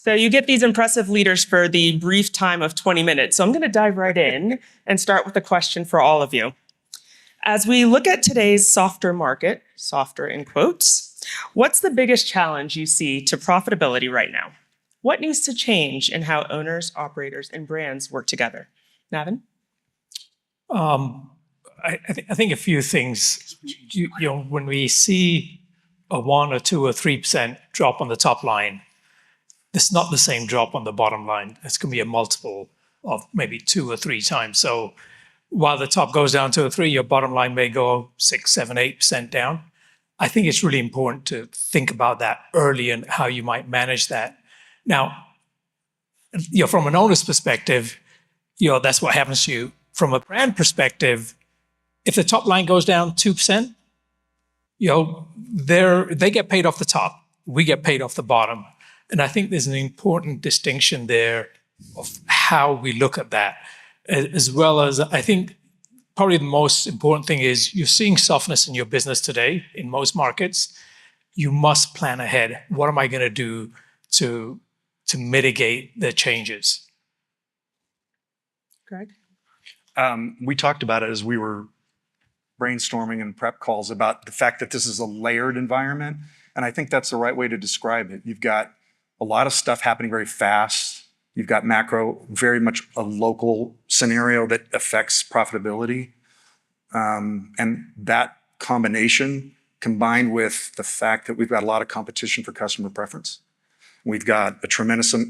So you get these impressive leaders for the brief time of 20 minutes. So I'm going to dive right in and start with a question for all of you. As we look at today's softer market, softer in quotes, what's the biggest challenge you see to profitability right now? What needs to change in how owners, operators, and brands work together? Navin? I think a few things. When we see a 1 or 2 or 3% drop on the top line, it's not the same drop on the bottom line. It's going to be a multiple of maybe 2 or 3 times. So while the top goes down 2 or 3, your bottom line may go 6, 7, 8% down. I think it's really important to think about that early and how you might manage that. Now, from an owner's perspective, that's what happens to you. From a brand perspective, if the top line goes down 2%, they get paid off the top. We get paid off the bottom. And I think there's an important distinction there of how we look at that, as well as I think probably the most important thing is you're seeing softness in your business today in most markets. You must plan ahead. What am I going to do to mitigate the changes? Greg? We talked about it as we were brainstorming and prep calls about the fact that this is a layered environment. And I think that's the right way to describe it. You've got a lot of stuff happening very fast. You've got macro, very much a local scenario that affects profitability. And that combination combined with the fact that we've got a lot of competition for customer preference. We've got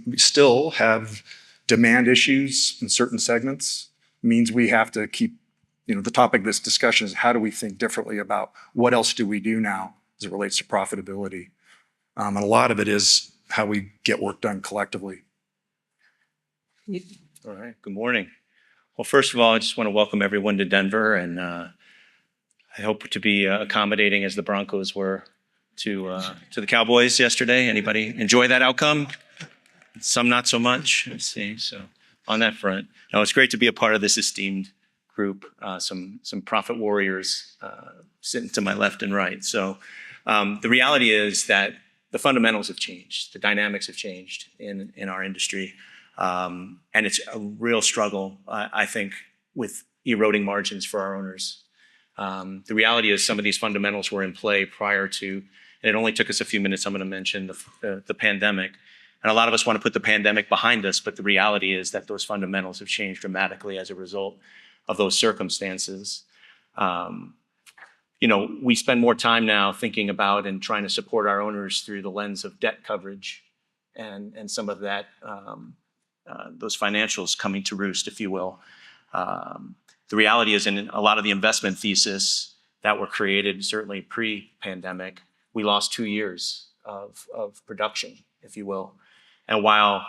we still have demand issues in certain segments, means we have to keep, the topic of this discussion is how do we think differently about what else do we do now as it relates to profitability. And a lot of it is how we get work done collectively. All right, good morning. Well, first of all, I just want to welcome everyone to Denver, and I hope to be accommodating as the Broncos were to the Cowboys yesterday. Anybody enjoy that outcome? Some not so much, let's see. So on that front, no, it's great to be a part of this esteemed group, some profit warriors sitting to my left and right. So the reality is that the fundamentals have changed, the dynamics have changed in our industry. And it's a real struggle, I think, with eroding margins for our owners. The reality is some of these fundamentals were in play prior to, and it only took us a few minutes, I'm going to mention the pandemic. And a lot of us want to put the pandemic behind us, but the reality is that those fundamentals have changed dramatically as a result of those circumstances. We spend more time now thinking about and trying to support our owners through the lens of debt coverage and some of that, those financials coming to roost, if you will. The reality is in a lot of the investment thesis that were created, certainly pre-pandemic, we lost 2 years of production, if you will. And while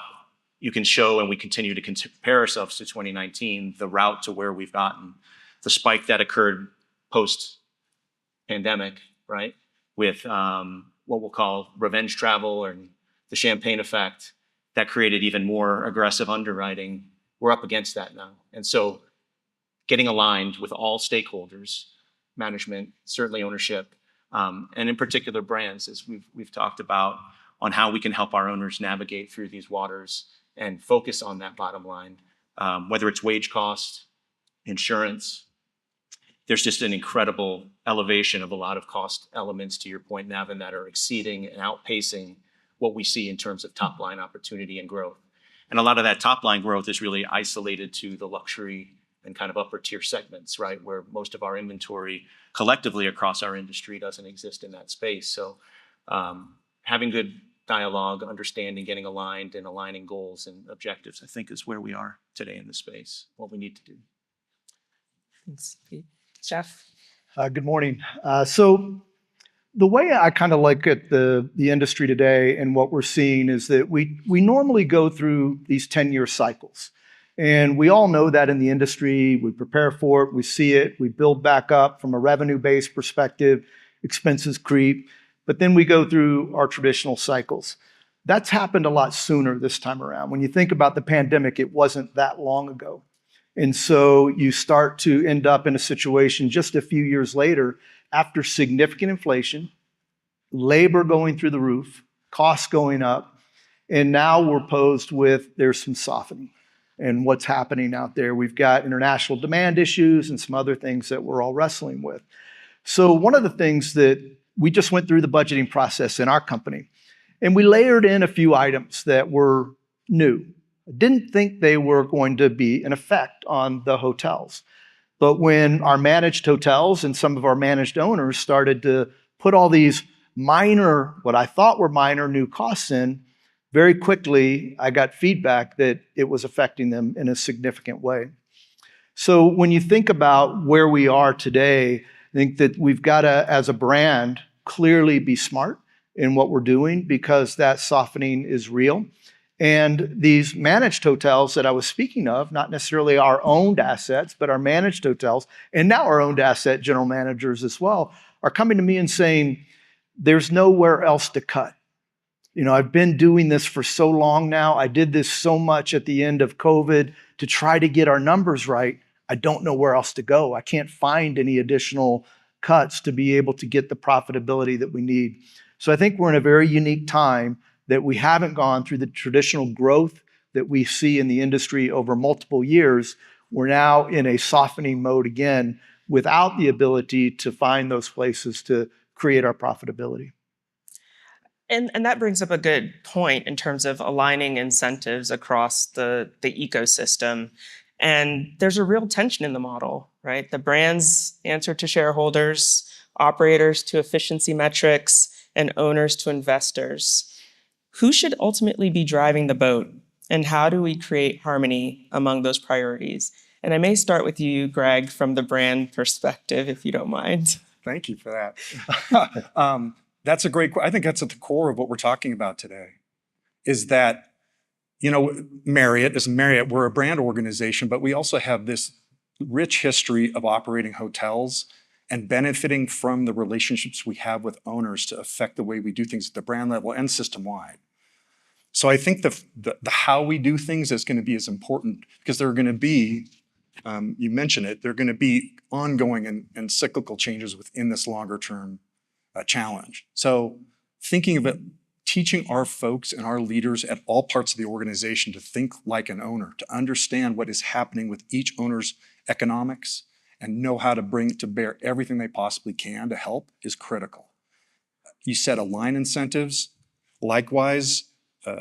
you can show and we continue to compare ourselves to 2019, the route to where we've gotten, the spike that occurred post-pandemic, right, with what we'll call revenge travel and the champagne effect, that created even more aggressive underwriting. We're up against that now. And so getting aligned with all stakeholders, management, certainly ownership, and in particular brands, as we've talked about, on how we can help our owners navigate through these waters and focus on that bottom line, whether it's wage cost, insurance. There's just an incredible elevation of a lot of cost elements, to your point, Navin, that are exceeding and outpacing what we see in terms of top line opportunity and growth. And a lot of that top line growth is really isolated to the luxury and kind of upper tier segments, right, where most of our inventory collectively across our industry doesn't exist in that space. So having good dialogue, understanding, getting aligned, and aligning goals and objectives, I think is where we are today in the space, what we need to do. Thanks. Jeff? Good morning. So the way I kind of look at the industry today and what we're seeing is that we normally go through these 10-year cycles. And we all know that in the industry, we prepare for it, we see it, we build back up from a revenue-based perspective, expenses creep, but then we go through our traditional cycles. That's happened a lot sooner this time around. When you think about the pandemic, it wasn't that long ago. And so you start to end up in a situation just a few years later, after significant inflation, labor going through the roof, costs going up, And now we're posed with there's some softening and what's happening out there. We've got international demand issues and some other things that we're all wrestling with. So one of the things that we just went through the budgeting process in our company, and we layered in a few items that were new. I didn't think they were going to be an effect on the hotels. But when our managed hotels and some of our managed owners started to put all these minor, what I thought were minor new costs in, very quickly I got feedback that it was affecting them in a significant way. So when you think about where we are today, I think that we've got to, as a brand, clearly be smart in what we're doing because that softening is real. And these managed hotels that I was speaking of, not necessarily our owned assets, but our managed hotels, and now our owned asset general managers as well, are coming to me and saying, there's nowhere else to cut. You know, I've been doing this for so long now. I did this so much at the end of COVID to try to get our numbers right. I don't know where else to go. I can't find any additional cuts to be able to get the profitability that we need. So I think we're in a very unique time that we haven't gone through the traditional growth that we see in the industry over multiple years. We're now in a softening mode again without the ability to find those places to create our profitability. And that brings up a good point in terms of aligning incentives across the ecosystem. And there's a real tension in the model, right? The brands answer to shareholders, operators to efficiency metrics, and owners to investors. Who should ultimately be driving the boat? And how do we create harmony among those priorities? And I may start with you, Greg, from the brand perspective, if you don't mind. Thank you for that. That's a great, I think that's at the core of what we're talking about today, is that, you know, Marriott, we're a brand organization, but we also have this rich history of operating hotels and benefiting from the relationships we have with owners to affect the way we do things at the brand level and system-wide. So I think the how we do things is going to be as important because there are going to be, you mentioned it, there are going to be ongoing and cyclical changes within this longer term challenge. So thinking of it, teaching our folks and our leaders at all parts of the organization to think like an owner, to understand what is happening with each owner's economics and know how to bring to bear everything they possibly can to help is critical. You said align incentives. Likewise,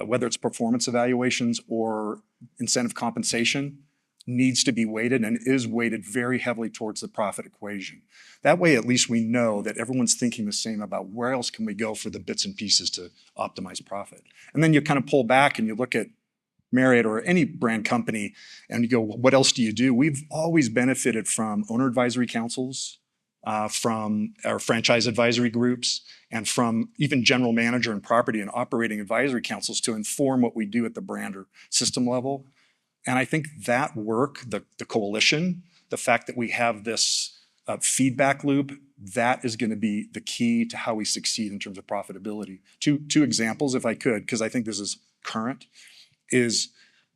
whether it's performance evaluations or incentive compensation, needs to be weighted and is weighted very heavily towards the profit equation. That way, at least we know that everyone's thinking the same about where else can we go for the bits and pieces to optimize profit. And then you kind of pull back and you look at Marriott or any brand company and you go, well, what else do you do? We've always benefited from owner advisory councils, from our franchise advisory groups, and from even general manager and property and operating advisory councils to inform what we do at the brand or system level. And I think that work, the coalition, the fact that we have this feedback loop, that is going to be the key to how we succeed in terms of profitability. Two examples, if I could, because I think this is current, is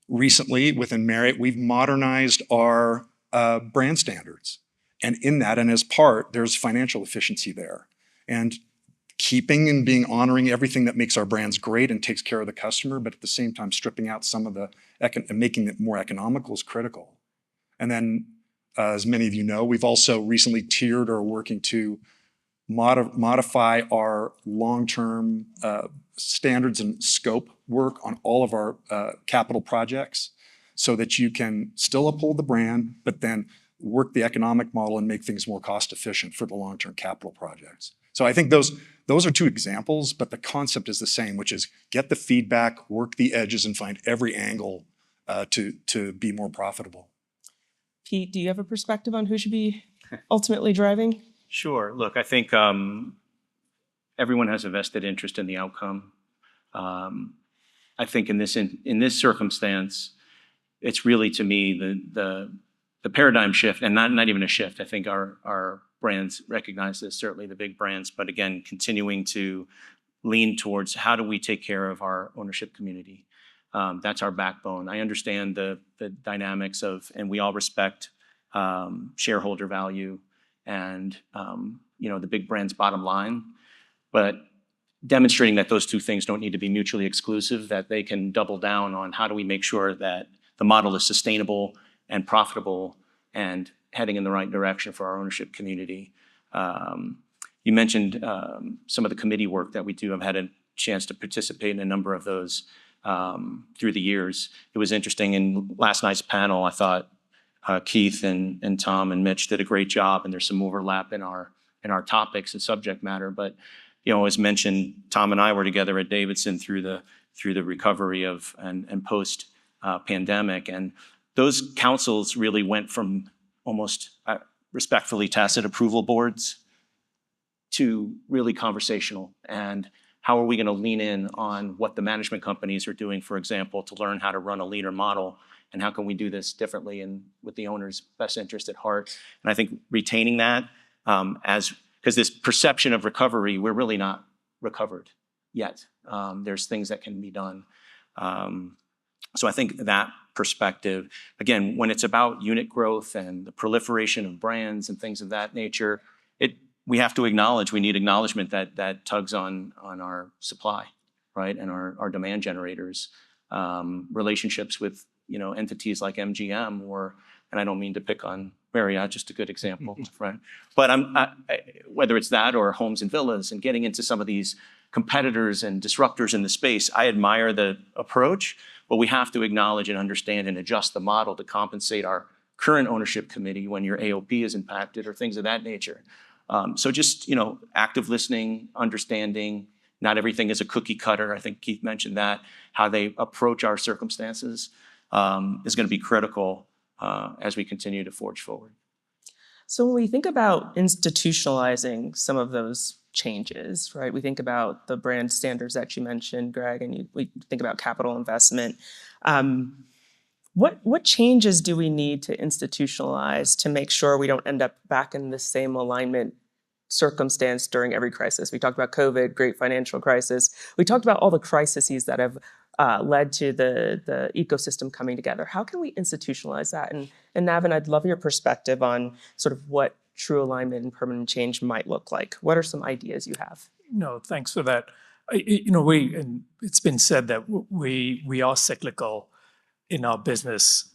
recently within Marriott, we've modernized our brand standards. And in that, and as part, there's financial efficiency there. And keeping and being honoring everything that makes our brands great and takes care of the customer, but at the same time stripping out some of the and making it more economical is critical. And then, as many of you know, we've also recently tiered or are working to modify our long-term standards and scope work on all of our capital projects so that you can still uphold the brand, but then work the economic model and make things more cost efficient for the long-term capital projects. So I think those are two examples, but the concept is the same, which is get the feedback, work the edges, and find every angle to be more profitable. Pete, do you have a perspective on who should be ultimately driving? Sure. Look, I think everyone has a vested interest in the outcome. I think in this circumstance, it's really to me the paradigm shift, and not even a shift. I think our brands recognize this, certainly the big brands, but again, continuing to lean towards how do we take care of our ownership community. That's our backbone. I understand the dynamics of, and we all respect shareholder value and the big brand's bottom line. But demonstrating that those two things don't need to be mutually exclusive, that they can double down on how do we make sure that the model is sustainable and profitable and heading in the right direction for our ownership community. You mentioned some of the committee work that we do. I've had a chance to participate in a number of those through the years. It was interesting in last night's panel. I thought Keith and Tom and Mitch did a great job, and there's some overlap in our topics and subject matter. But as mentioned, Tom and I were together at Davidson through the recovery of and post pandemic, and those councils really went from almost respectfully tacit approval boards to really conversational. And how are we going to lean in on what the management companies are doing, for example, to learn how to run a leaner model, and how can we do this differently and with the owner's best interest at heart? And I think retaining that because this perception of recovery, we're really not recovered yet. There's things that can be done. So I think that perspective, again, when it's about unit growth and the proliferation of brands and things of that nature, we have to acknowledge, we need acknowledgement that tugs on our supply, right? And our demand generators, relationships with, entities like MGM and I don't mean to pick on Marriott, just a good example, right? But whether it's that or homes and villas and getting into some of these competitors and disruptors in the space, I admire the approach, but we have to acknowledge and understand and adjust the model to compensate our current ownership committee when your AOP is impacted or things of that nature. So just, active listening, understanding, not everything is a cookie cutter. I think Keith mentioned that. How they approach our circumstances is going to be critical as we continue to forge forward. So when we think about institutionalizing some of those changes, right? We think about the brand standards that you mentioned, Greg, and we think about capital investment. What changes do we need to institutionalize to make sure we don't end up back in the same alignment circumstance during every crisis? We talked about COVID, great financial crisis. We talked about all the crises that have led to the ecosystem coming together. How can we institutionalize that? And Navin, I'd love your perspective on sort of what true alignment and permanent change might look like. What are some ideas you have? No, thanks for that. And it's been said that we are cyclical in our business,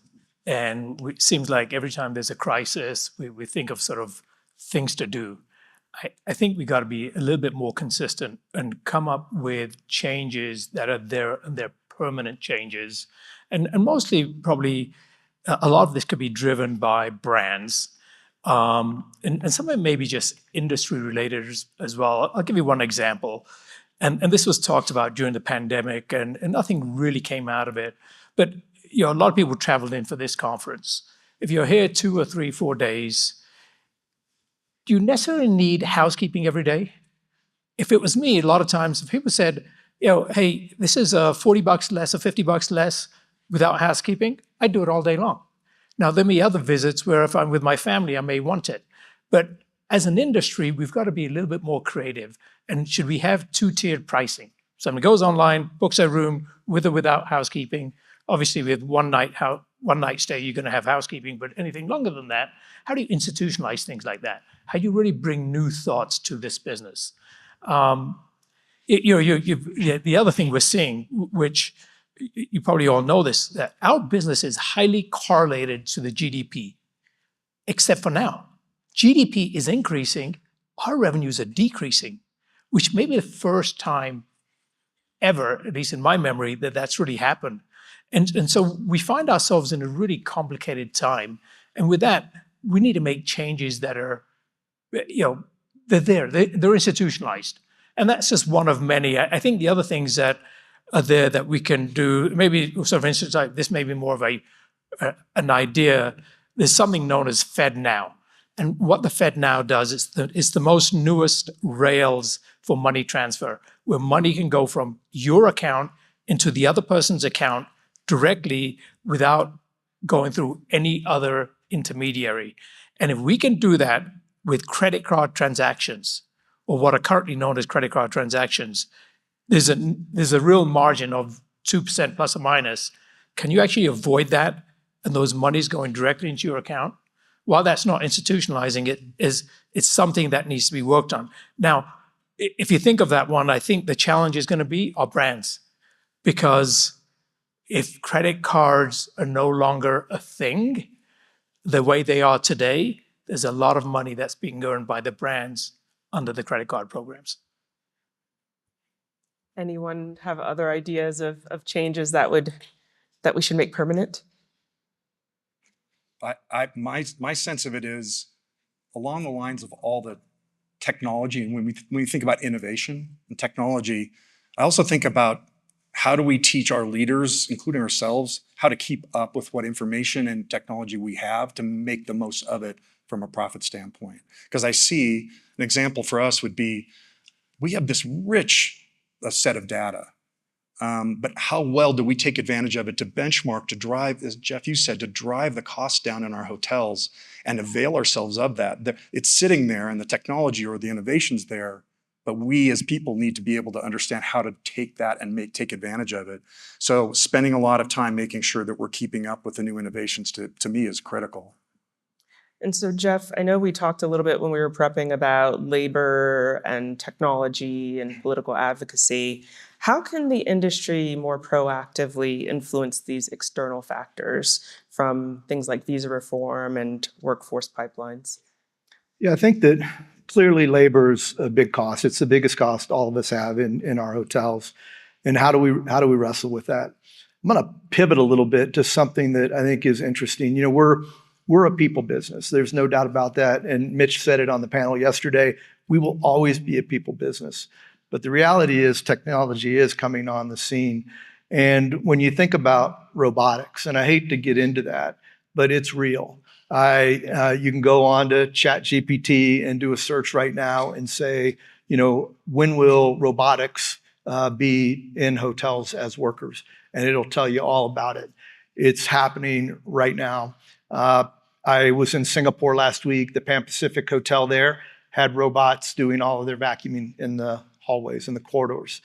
and it seems like every time there's a crisis, we think of sort of things to do. I think we got to be a little bit more consistent and come up with changes that are there and they're permanent changes, and mostly probably a lot of this could be driven by brands, and some of it may be just industry related as well. I'll give you one example, and this was talked about during the pandemic, and nothing really came out of it, but a lot of people traveled in for this conference. If you're here 2 or 3, 4 days, do you necessarily need housekeeping every day? If it was me, a lot of times, if people said, hey, this is $40 less or $50 less without housekeeping, I'd do it all day long. Now, there may be other visits where if I'm with my family, I may want it. But as an industry, we've got to be a little bit more creative. And should we have 2-tiered pricing? Someone goes online, books a room with or without housekeeping. Obviously, with one night stay, you're going to have housekeeping, but anything longer than that, how do you institutionalize things like that? How do you really bring new thoughts to this business? The other thing we're seeing, which you probably all know this, that our business is highly correlated to the GDP, except for now. GDP is increasing, our revenues are decreasing, which may be the first time ever, at least in my memory, that that's really happened. And so we find ourselves in a really complicated time. And with that, we need to make changes that are, they're there, they're institutionalized. And that's just one of many. I think the other things that are there that we can do, maybe sort of instance like this may be more of an idea. There's something known as FedNow. And what the FedNow does is it's the most newest rails for money transfer, where money can go from your account into the other person's account directly without going through any other intermediary. And if we can do that with credit card transactions, or what are currently known as credit card transactions, there's a real margin of 2% plus or minus. Can you actually avoid that and those monies going directly into your account? While that's not institutionalizing it, it's something that needs to be worked on. Now, if you think of that one, I think the challenge is going to be our brands. Because if credit cards are no longer a thing, the way they are today, there's a lot of money that's being earned by the brands under the credit card programs. Anyone have other ideas of changes that we should make permanent? My sense of it is along the lines of all the technology, and when we think about innovation and technology, I also think about how do we teach our leaders, including ourselves, how to keep up with what information and technology we have to make the most of it from a profit standpoint. Because I see an example for us would be, we have this rich set of data, but how well do we take advantage of it to benchmark, to drive, as Jeff, you said, to drive the costs down in our hotels and avail ourselves of that. It's sitting there and the technology or the innovation's there, but we as people need to be able to understand how to take that and take advantage of it. So spending a lot of time making sure that we're keeping up with the new innovations to me is critical. And so, Jeff, I know we talked a little bit when we were prepping about labor and technology and political advocacy. How can the industry more proactively influence these external factors from things like visa reform and workforce pipelines? Yeah, I think that clearly labor is a big cost. It's the biggest cost all of us have in our hotels. And how do we wrestle with that? I'm going to pivot a little bit to something that I think is interesting. You know, we're a people business. There's no doubt about that. And Mitch said it on the panel yesterday. We will always be a people business. But the reality is technology is coming on the scene. And when you think about robotics, and I hate to get into that, but it's real. You can go on to ChatGPT and do a search right now and say, you know, when will robotics be in hotels as workers? And it'll tell you all about it. It's happening right now. I was in Singapore last week. The Pan Pacific Hotel there had robots doing all of their vacuuming in the hallways and the corridors.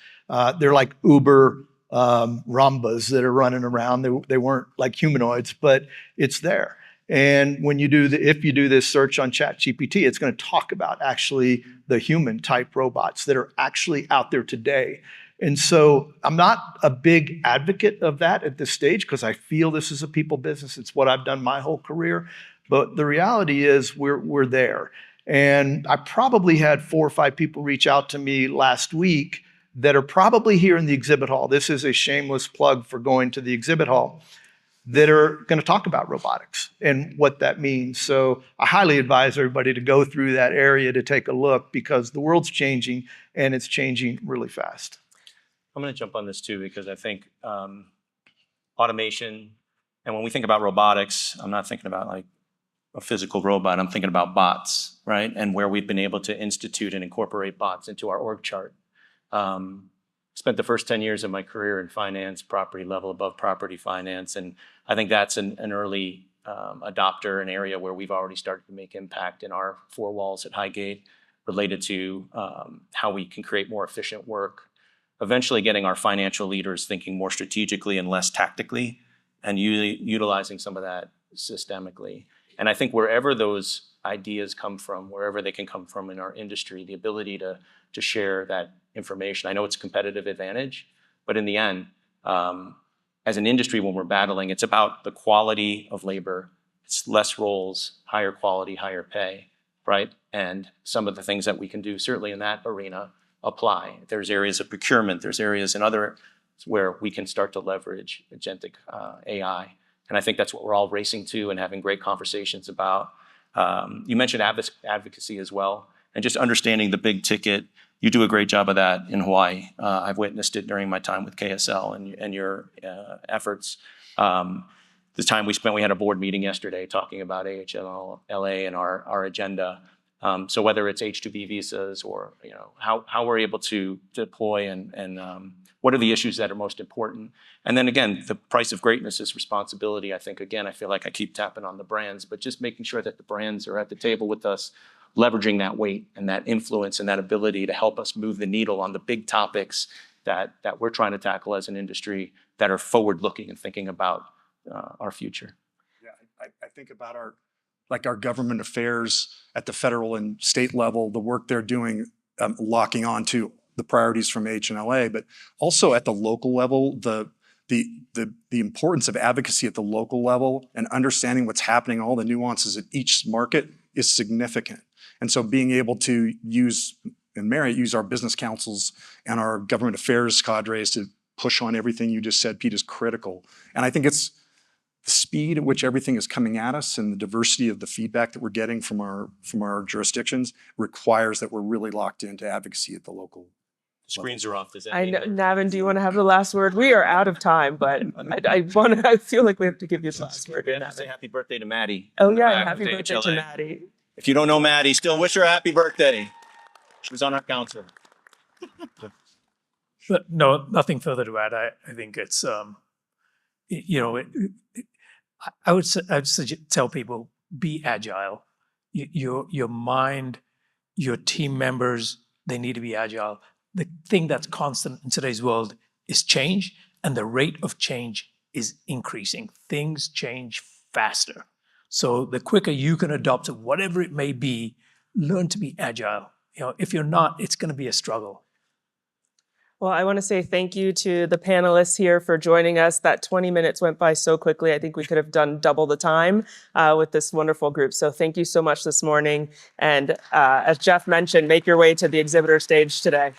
They're like Uber Rumbas that are running around. They weren't like humanoids, but it's there. And when you if you do this search on ChatGPT, it's going to talk about actually the human type robots that are actually out there today. And so I'm not a big advocate of that at this stage because I feel this is a people business. It's what I've done my whole career. But the reality is we're there. And I probably had 4 or 5 people reach out to me last week that are probably here in the exhibit hall. This is a shameless plug for going to the exhibit hall, that are going to talk about robotics and what that means. So I highly advise everybody to go through that area to take a look because the world's changing and it's changing really fast. I'm going to jump on this too because I think automation, and when we think about robotics, I'm not thinking about like a physical robot. I'm thinking about bots, right? And where we've been able to institute and incorporate bots into our org chart. Spent the first 10 years of my career in finance, property level above property finance, and I think that's an early adopter, an area where we've already started to make impact in our 4 walls at Highgate related to how we can create more efficient work, eventually getting our financial leaders thinking more strategically and less tactically, and utilizing some of that systemically. And I think wherever those ideas come from, wherever they can come from in our industry, the ability to share that information. I know it's a competitive advantage, but in the end, as an industry, when we're battling, it's about the quality of labor. It's less roles, higher quality, higher pay, right? And some of the things that we can do, certainly in that arena, apply. There's areas of procurement, there's areas in other where we can start to leverage agentic AI. And I think that's what we're all racing to and having great conversations about. You mentioned advocacy as well, and just understanding the big ticket. You do a great job of that in Hawaii. I've witnessed it during my time with KSL and your efforts. The time we spent, we had a board meeting yesterday talking about AHLA and our agenda. So whether it's H-2B visas or how we're able to deploy and what are the issues that are most important. And then again, the price of greatness is responsibility. I think, again, I feel like I keep tapping on the brands, but just making sure that the brands are at the table with us, leveraging that weight and that influence and that ability to help us move the needle on the big topics that we're trying to tackle as an industry that are forward-looking and thinking about our future. Yeah, I think about our government affairs at the federal and state level, the work they're doing locking on to the priorities from AHLA, but also at the local level, the importance of advocacy at the local level and understanding what's happening, all the nuances at each market is significant. And so being able to use our business councils and our government affairs cadres to push on everything you just said, Pete, is critical. And I think it's the speed at which everything is coming at us and the diversity of the feedback that we're getting from our jurisdictions requires that we're really locked into advocacy at the local. Screens are off. Does that I mean know, Navin, do you want to have the last word? We are out of time, but I feel like we have to give you the last word. we have to say happy birthday to Maddie? Oh yeah, happy Birthday, birthday to HLA. Maddie. If you don't know Maddie, still wish her a happy birthday. She was on our council. But no, nothing further to add. I think it's, I would tell people, be agile. Your mind, your team members, they need to be agile. The thing that's constant in today's world is change, and the rate of change is increasing. Things change faster. So the quicker you can adopt to whatever it may be, learn to be agile. If you're not, it's going to be a struggle. Well, I want to say thank you to the panelists here for joining us. That 20 minutes went by so quickly. I think we could have done double the time with this wonderful group. So thank you so much this morning. And as Jeff mentioned, make your way to the exhibitor stage today.